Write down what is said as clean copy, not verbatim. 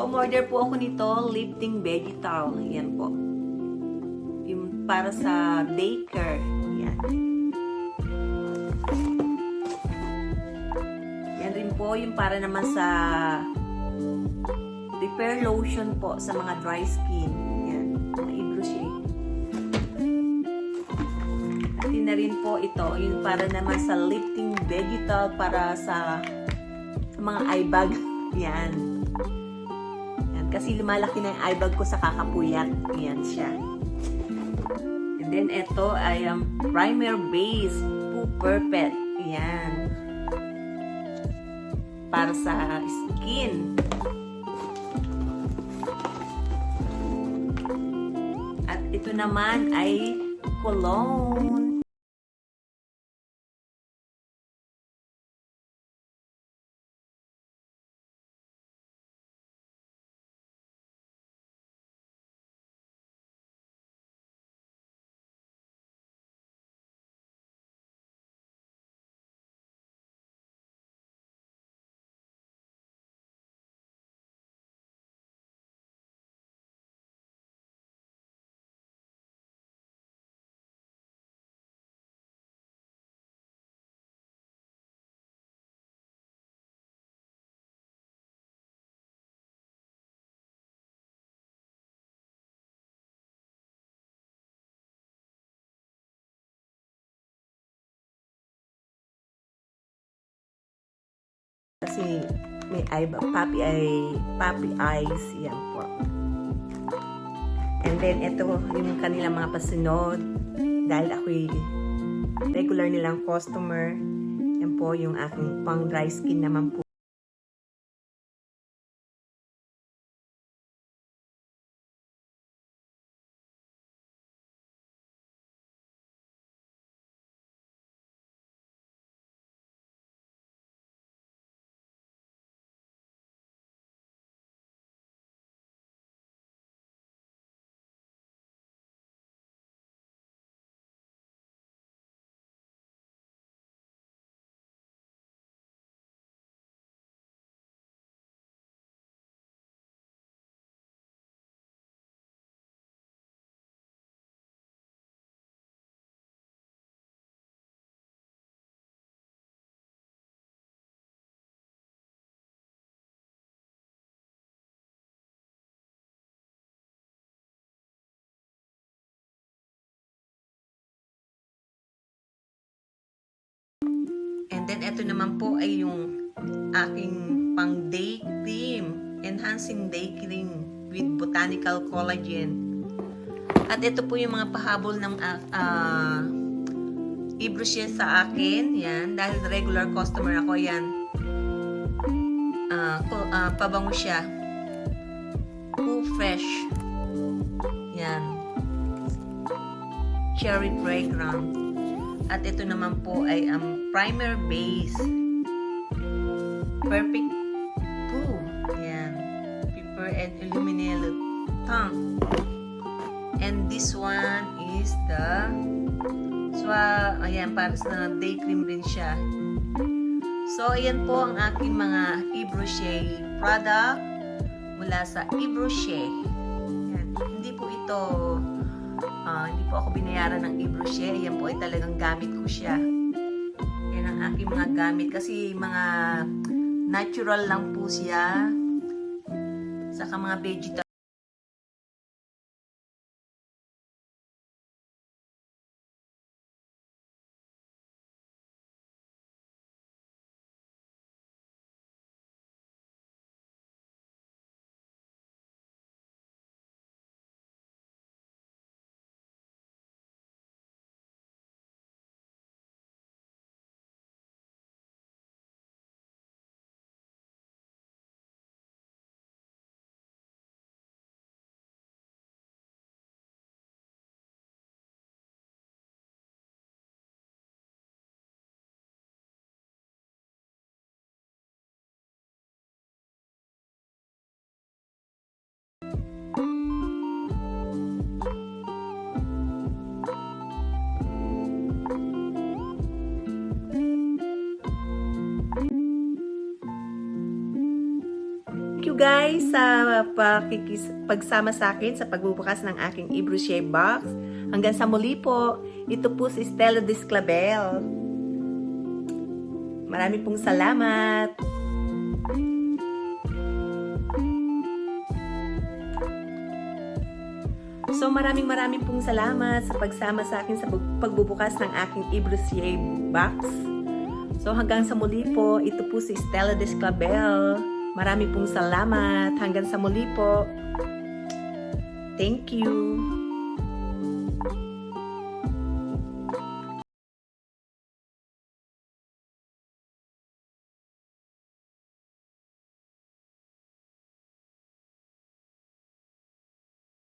So, umorder po ako nito, lifting vegetal. Yan po. Yung para sa daycare. Yan. Yan rin po yung para naman sa repair lotion po sa mga dry skin. Yan. Mga Ibruche. At yun na rin po ito, yung para naman sa lifting vegetal para sa mga eye bag. Yan. Yan. Kasi lumalaki na yung eye bag ko sa kakapuyat. Yan siya. And then ito ay primer base Poo Perfect. Yan. Para sa skin. At ito naman ay cologne. Kasi may eye bag, puppy eyes. Yan po. And then ito yung kanilang mga pasunod. Dahil ako'y regular nilang customer. Yan po yung aking pang dry skin naman po. And then, ito naman po ay yung aking pang day cream. Enhancing day cream with botanical collagen. At ito po yung mga pahabol ng Ibruche sa akin. Yan. Dahil regular customer ako. Yan. Pabango siya. Poo Fresh. Yan. Cherry fragrance. At ito naman po ay primer base. Perfect Poo. Yan. Pepper and illuminated tongue. And this one is the ayan, para sa day cream rin siya. So, ayan po ang aking mga Ibruche product mula sa Ibruche. Yan. Hindi po ito hindi po ako binayaran ng Ibruche. Yan po ay talagang gamit ko siya. Yan ang aking mga gamit. Kasi mga natural lang po siya. Saka mga vegetable. you guys sa pagsama sa akin sa pagbubukas ng aking e-brochure box. Hanggang sa muli po, ito po si Stella Desclabel. Marami pong salamat. So maraming pong salamat sa pagsama sa akin sa pagbubukas ng aking e-brochure box. So hanggang sa muli po, ito po si Stella Desclabel. Marami pong salamat. Hanggang sa muli po. Thank you.